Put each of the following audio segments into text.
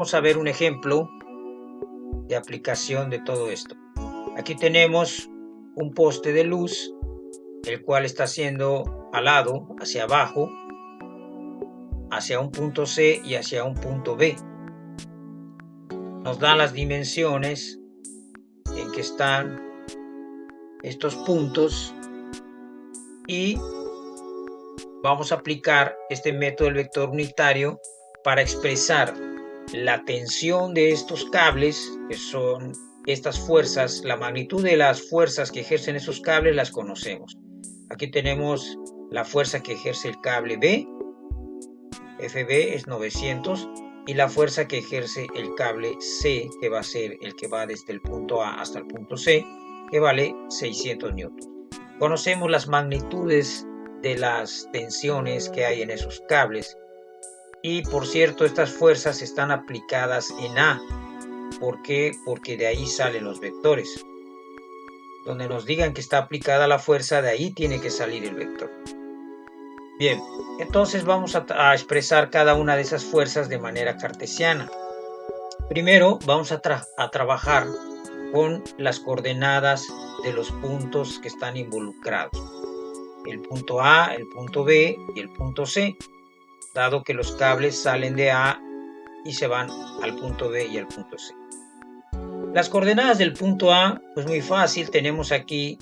Vamos a ver un ejemplo de aplicación de todo esto. Aquí tenemos un poste de luz, el cual está siendo jalado hacia abajo, hacia un punto C y hacia un punto B. Nos dan las dimensiones en que están estos puntos y vamos a aplicar este método del vector unitario para expresar la tensión de estos cables, que son estas fuerzas. La magnitud de las fuerzas que ejercen esos cables las conocemos. Aquí tenemos la fuerza que ejerce el cable B, FB es 900, y la fuerza que ejerce el cable C, que va a ser el que va desde el punto A hasta el punto C, que vale 600 newtons. Conocemos las magnitudes de las tensiones que hay en esos cables. Y por cierto, estas fuerzas están aplicadas en A. ¿Por qué? Porque de ahí salen los vectores. Donde nos digan que está aplicada la fuerza, de ahí tiene que salir el vector. Bien, entonces vamos a expresar cada una de esas fuerzas de manera cartesiana. Primero vamos a trabajar con las coordenadas de los puntos que están involucrados. El punto A, el punto B y el punto C. Dado que los cables salen de A y se van al punto B y al punto C. Las coordenadas del punto A, pues muy fácil, tenemos aquí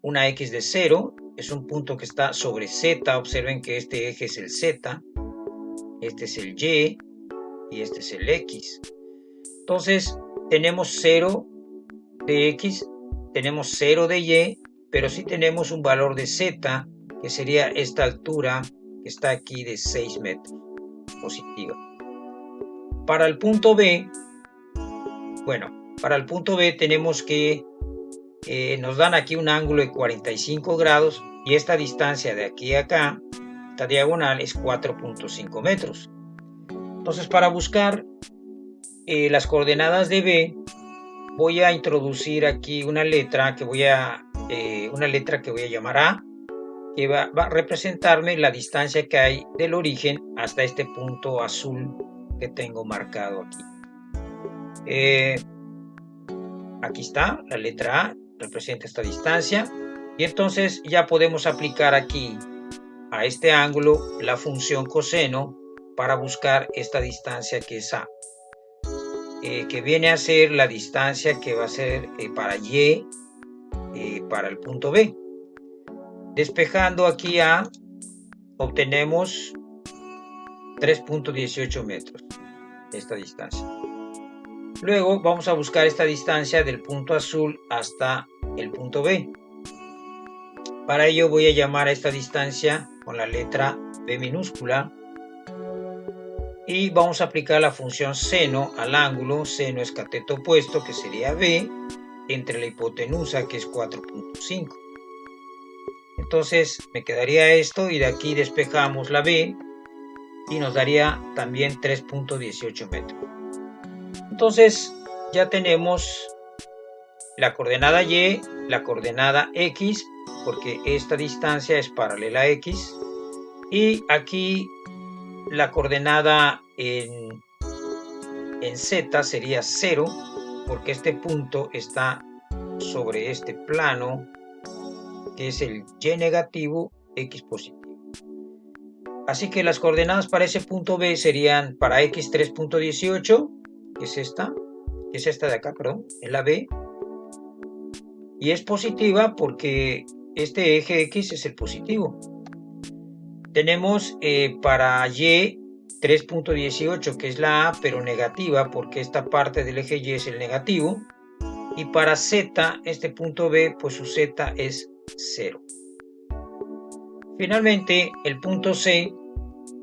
una X de 0, es un punto que está sobre Z, observen que este eje es el Z, este es el Y y este es el X. Entonces tenemos 0 de X, tenemos 0 de Y, pero sí tenemos un valor de Z, que sería esta altura que está aquí de 6 metros, positiva. Para el punto B, para el punto B tenemos que, nos dan aquí un ángulo de 45 grados y esta distancia de aquí a acá, esta diagonal es 4.5 metros. Entonces, para buscar las coordenadas de B, voy a introducir aquí una letra que voy a llamar A, que va a representarme la distancia que hay del origen hasta este punto azul que tengo marcado aquí. Aquí está, la letra A representa esta distancia y entonces ya podemos aplicar aquí a este ángulo la función coseno para buscar esta distancia que es A, que viene a ser la distancia que va a ser para Y, para el punto B. Despejando aquí A, obtenemos 3.18 metros, esta distancia. Luego vamos a buscar esta distancia del punto azul hasta el punto B. Para ello voy a llamar a esta distancia con la letra B minúscula y vamos a aplicar la función seno al ángulo. Seno es cateto opuesto, que sería B, entre la hipotenusa, que es 4.5. Entonces me quedaría esto y de aquí despejamos la B y nos daría también 3.18 metros. Entonces ya tenemos la coordenada Y, la coordenada X, porque esta distancia es paralela a X, y aquí la coordenada en Z sería 0, porque este punto está sobre este plano, que es el Y negativo, X positivo. Así que las coordenadas para ese punto B serían para X 3.18, que es esta de acá, perdón, es la B, y es positiva porque este eje X es el positivo. Tenemos para Y 3.18, que es la A, pero negativa porque esta parte del eje Y es el negativo. Y para Z, este punto B, pues su Z es 0. Finalmente, el punto C,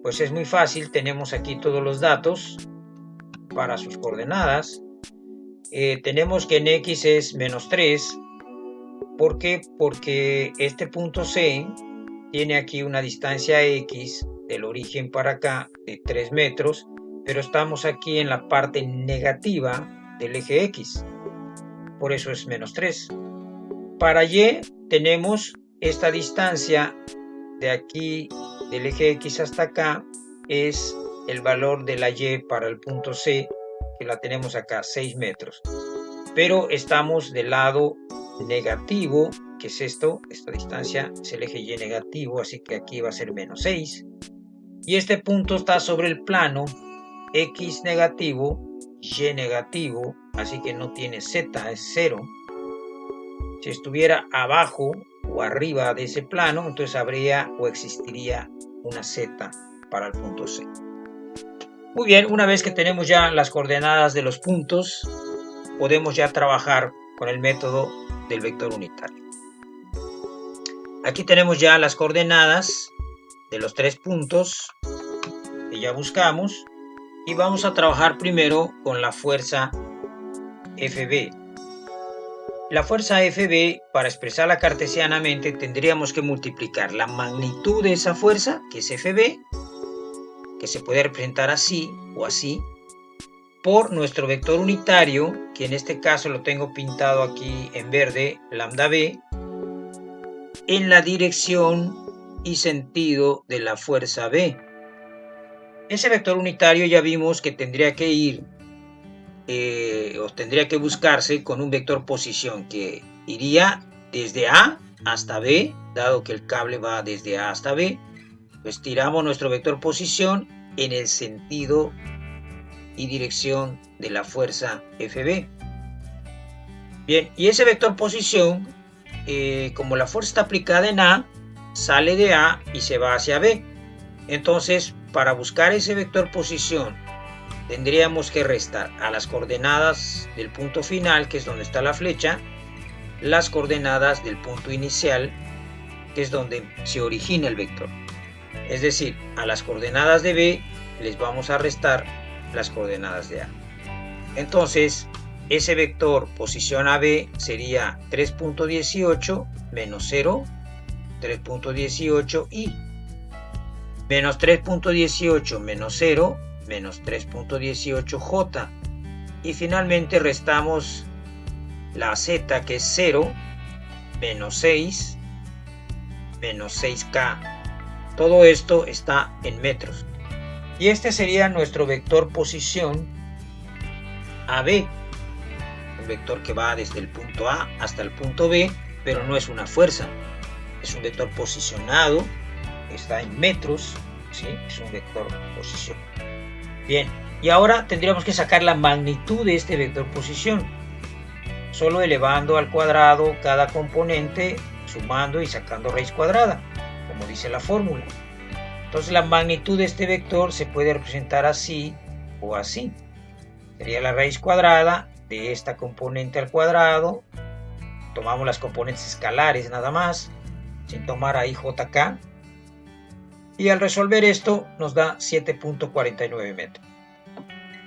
pues es muy fácil. Tenemos aquí todos los datos para sus coordenadas. Tenemos que en X es menos 3. ¿Por qué? Porque este punto C tiene aquí una distancia X del origen para acá de 3 metros, pero estamos aquí en la parte negativa del eje X. Por eso es menos 3. Para Y tenemos esta distancia de aquí del eje X hasta acá, es el valor de la Y para el punto C, que la tenemos acá, 6 metros. Pero estamos del lado negativo, que es esta distancia es el eje Y negativo, así que aquí va a ser menos 6. Y este punto está sobre el plano X negativo, Y negativo, así que no tiene Z, es 0. Si estuviera abajo o arriba de ese plano, entonces habría o existiría una Z para el punto C. Muy bien, una vez que tenemos ya las coordenadas de los puntos, podemos ya trabajar con el método del vector unitario. Aquí tenemos ya las coordenadas de los 3 puntos que ya buscamos y vamos a trabajar primero con la fuerza FB. La fuerza FB, para expresarla cartesianamente, tendríamos que multiplicar la magnitud de esa fuerza, que es FB, que se puede representar así o así, por nuestro vector unitario, que en este caso lo tengo pintado aquí en verde, lambda B, en la dirección y sentido de la fuerza B. Ese vector unitario ya vimos que tendría que ir o tendría que buscarse con un vector posición que iría desde A hasta B, dado que el cable va desde A hasta B, pues tiramos nuestro vector posición en el sentido y dirección de la fuerza FB. Bien, y ese vector posición, como la fuerza está aplicada en A, sale de A y se va hacia B. Entonces, para buscar ese vector posición, tendríamos que restar a las coordenadas del punto final, que es donde está la flecha, las coordenadas del punto inicial, que es donde se origina el vector. Es decir, a las coordenadas de B les vamos a restar las coordenadas de A. Entonces, ese vector posición AB sería 3.18 menos 0, 3.18 y menos 3.18 menos 0, menos 3.18J, y finalmente restamos la Z, que es 0, menos 6, menos 6K. Todo esto está en metros. Y este sería nuestro vector posición AB, un vector que va desde el punto A hasta el punto B, pero no es una fuerza, es un vector posicionado, está en metros, ¿sí? Es un vector posición. Bien, y ahora tendríamos que sacar la magnitud de este vector posición, solo elevando al cuadrado cada componente, sumando y sacando raíz cuadrada, como dice la fórmula. Entonces la magnitud de este vector se puede representar así o así. Sería la raíz cuadrada de esta componente al cuadrado. Tomamos las componentes escalares nada más, sin tomar ahí JK. Y al resolver esto nos da 7.49 metros.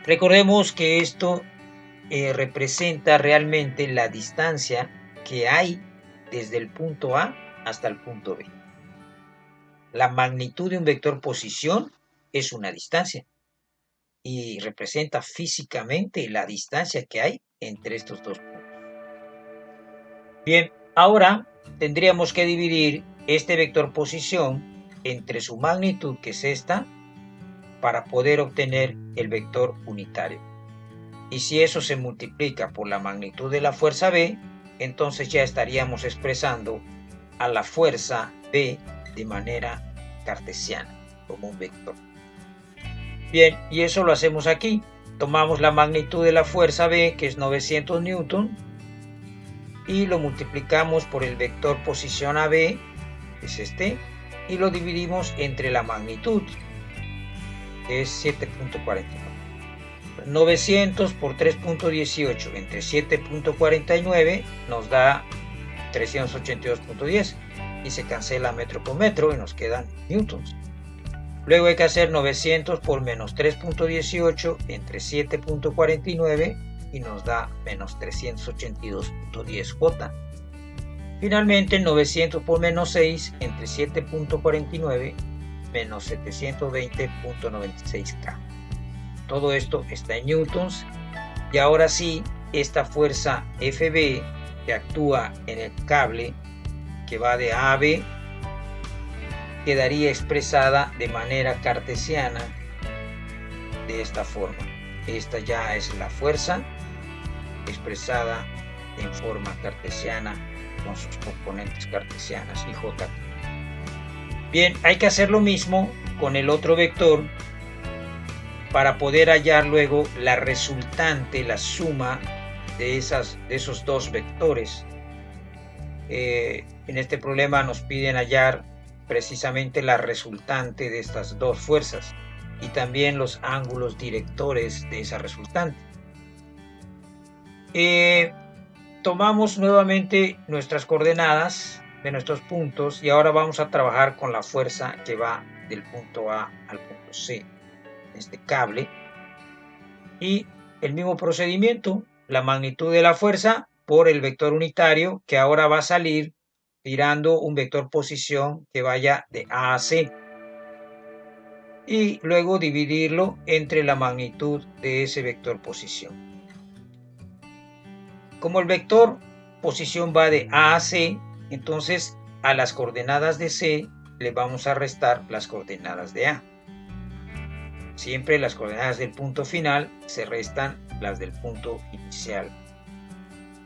Recordemos que esto representa realmente la distancia que hay desde el punto A hasta el punto B. La magnitud de un vector posición es una distancia y representa físicamente la distancia que hay entre estos dos puntos. Bien, ahora tendríamos que dividir este vector posición entre su magnitud, que es esta, para poder obtener el vector unitario. Y si eso se multiplica por la magnitud de la fuerza B, entonces ya estaríamos expresando a la fuerza B de manera cartesiana, como un vector. Bien, y eso lo hacemos aquí. Tomamos la magnitud de la fuerza B, que es 900 newton, y lo multiplicamos por el vector posición AB, que es este, y lo dividimos entre la magnitud, que es 7.49. 900 por 3.18 entre 7.49 nos da 382.10 y se cancela metro por metro y nos quedan newtons. Luego hay que hacer 900 por menos 3.18 entre 7.49 y nos da menos 382.10 J. Finalmente 900 por menos 6 entre 7.49 menos 720.96 K. Todo esto está en newtons. Y ahora sí, esta fuerza FB que actúa en el cable que va de A a B quedaría expresada de manera cartesiana de esta forma. esta ya es la fuerza expresada en forma cartesiana con sus componentes cartesianas y j. Bien, hay que hacer lo mismo con el otro vector para poder hallar luego la resultante, la suma de esos dos vectores. En este problema nos piden hallar precisamente la resultante de estas dos fuerzas y también los ángulos directores de esa resultante. Tomamos nuevamente nuestras coordenadas de nuestros puntos y ahora vamos a trabajar con la fuerza que va del punto A al punto C, este cable, y el mismo procedimiento, la magnitud de la fuerza por el vector unitario, que ahora va a salir tirando un vector posición que vaya de A a C, y luego dividirlo entre la magnitud de ese vector posición. Como el vector posición va de A a C, entonces a las coordenadas de C le vamos a restar las coordenadas de A. Siempre las coordenadas del punto final se restan las del punto inicial.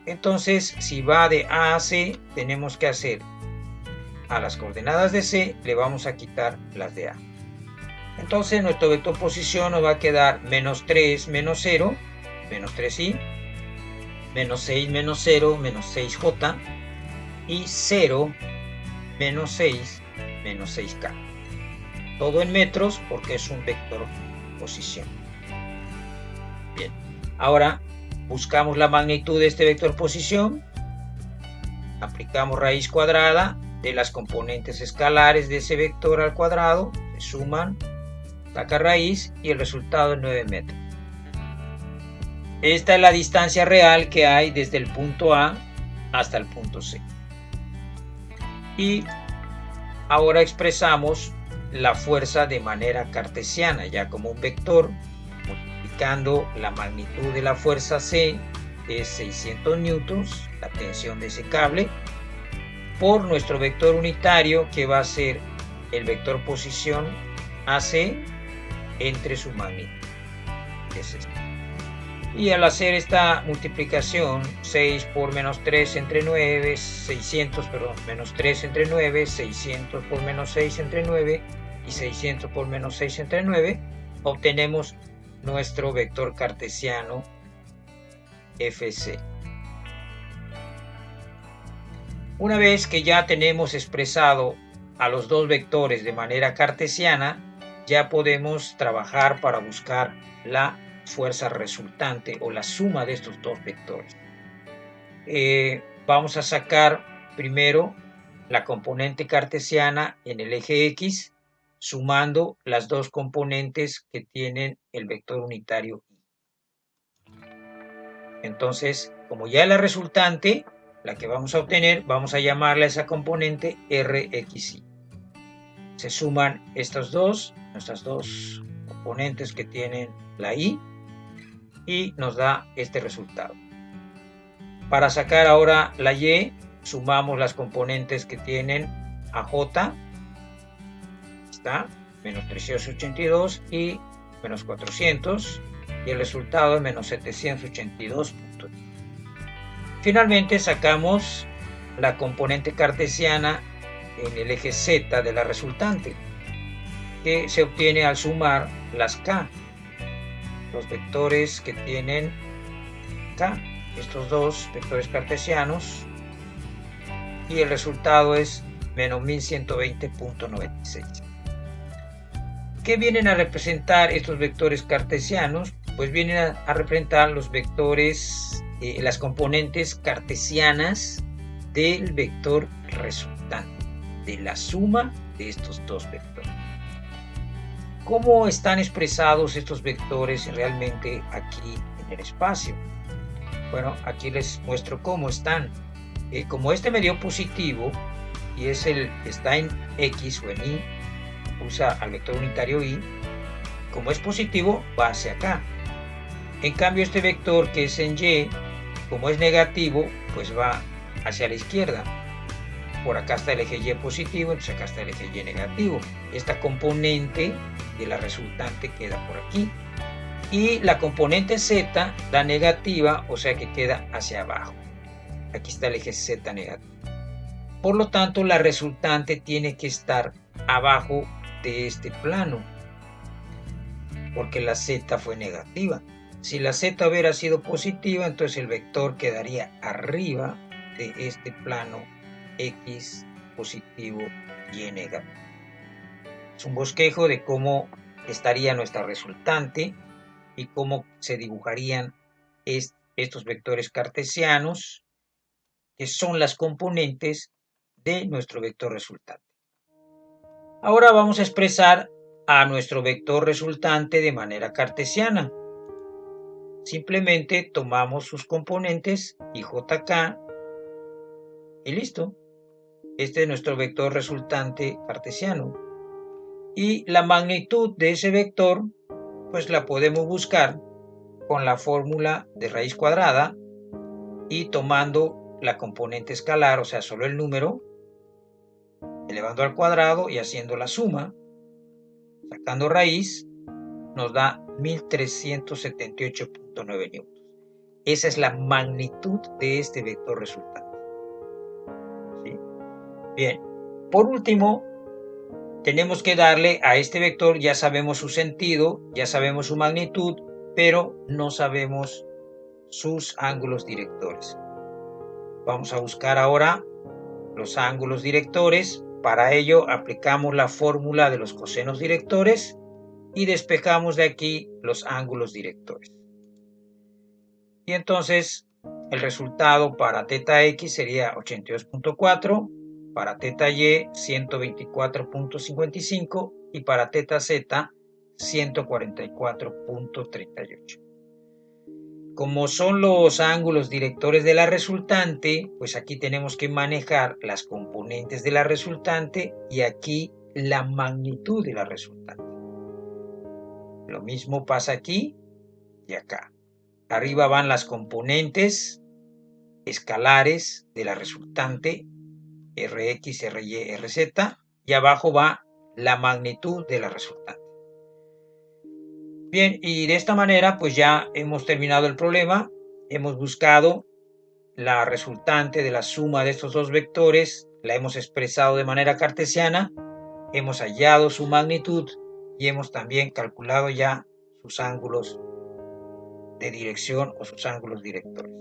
Entonces, si va de A a C, tenemos que hacer a las coordenadas de C, le vamos a quitar las de A. Entonces, nuestro vector posición nos va a quedar menos 3, menos 0, menos 3i, menos 6, menos 0, menos 6j, y 0, menos 6, menos 6k. Todo en metros porque es un vector posición. Bien, ahora buscamos la magnitud de este vector posición, aplicamos raíz cuadrada de las componentes escalares de ese vector al cuadrado, se suman, saca raíz y el resultado es 9 metros. Esta es la distancia real que hay desde el punto A hasta el punto C. Y ahora expresamos la fuerza de manera cartesiana, ya como un vector, multiplicando la magnitud de la fuerza C, que es 600 newtons, la tensión de ese cable, por nuestro vector unitario, que va a ser el vector posición AC entre su magnitud, que es este. Y al hacer esta multiplicación, 6 por menos 3 entre 9, 600, perdón, menos 3 entre 9, 600 por menos 6 entre 9 y 600 por menos 6 entre 9, obtenemos nuestro vector cartesiano FC. Una vez que ya tenemos expresado a los dos vectores de manera cartesiana, ya podemos trabajar para buscar la fuerza resultante o la suma de estos dos vectores. Vamos a sacar primero la componente cartesiana en el eje X, sumando las dos componentes que tienen el vector unitario Y. Entonces, como ya es la resultante, la que vamos a obtener, vamos a llamarla a esa componente RXY. Se suman nuestras dos componentes que tienen la Y y nos da este resultado. Para sacar ahora la Y, sumamos las componentes que tienen a J, está, menos 382 y menos 400, y el resultado es menos 782. Finalmente sacamos la componente cartesiana en el eje Z de la resultante, que se obtiene al sumar las K, los vectores que tienen K, estos dos vectores cartesianos, y el resultado es menos 1120.96. ¿Qué vienen a representar estos vectores cartesianos? Pues vienen a representar los vectores, las componentes cartesianas del vector resultante, de la suma de estos dos vectores. ¿Cómo están expresados estos vectores realmente aquí en el espacio? Bueno, aquí les muestro cómo están. Como este me dio positivo y está en X o en Y, usa al vector unitario Y, como es positivo va hacia acá. En cambio este vector que es en Y, como es negativo, pues va hacia la izquierda. Por acá está el eje Y positivo, entonces acá está el eje Y negativo. Esta componente de la resultante queda por aquí. y la componente z, la negativa, o sea que queda hacia abajo. Aquí está el eje z negativo. Por lo tanto, la resultante tiene que estar abajo de este plano, porque la z fue negativa. Si la z hubiera sido positiva, entonces el vector quedaría arriba de este plano x positivo y negativo. Es un bosquejo de cómo estaría nuestra resultante y cómo se dibujarían estos vectores cartesianos, que son las componentes de nuestro vector resultante. Ahora vamos a expresar a nuestro vector resultante de manera cartesiana. Simplemente tomamos sus componentes y jk y listo. Este es nuestro vector resultante cartesiano. Y la magnitud de ese vector, pues la podemos buscar con la fórmula de raíz cuadrada y tomando la componente escalar, o sea, solo el número, elevando al cuadrado y haciendo la suma, sacando raíz, nos da 1378.9 newtons. Esa es la magnitud de este vector resultante. ¿Sí? Bien, por último, tenemos que darle a este vector, ya sabemos su sentido, ya sabemos su magnitud, pero no sabemos sus ángulos directores. Vamos a buscar ahora los ángulos directores. Para ello aplicamos la fórmula de los cosenos directores y despejamos de aquí los ángulos directores. Y entonces el resultado para teta x sería 82.4, para teta y 124.55 y para teta z 144.38. Como son los ángulos directores de la resultante, pues aquí tenemos que manejar las componentes de la resultante y aquí la magnitud de la resultante. Lo mismo pasa aquí y acá. Arriba van las componentes escalares de la resultante, Rx, Ry, Rz, y abajo va la magnitud de la resultante. Bien, y de esta manera pues ya hemos terminado el problema, hemos buscado la resultante de la suma de estos dos vectores, la hemos expresado de manera cartesiana, hemos hallado su magnitud y hemos también calculado ya sus ángulos de dirección o sus ángulos directores.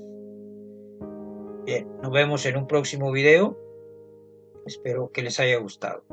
Bien, nos vemos en un próximo video. Espero que les haya gustado.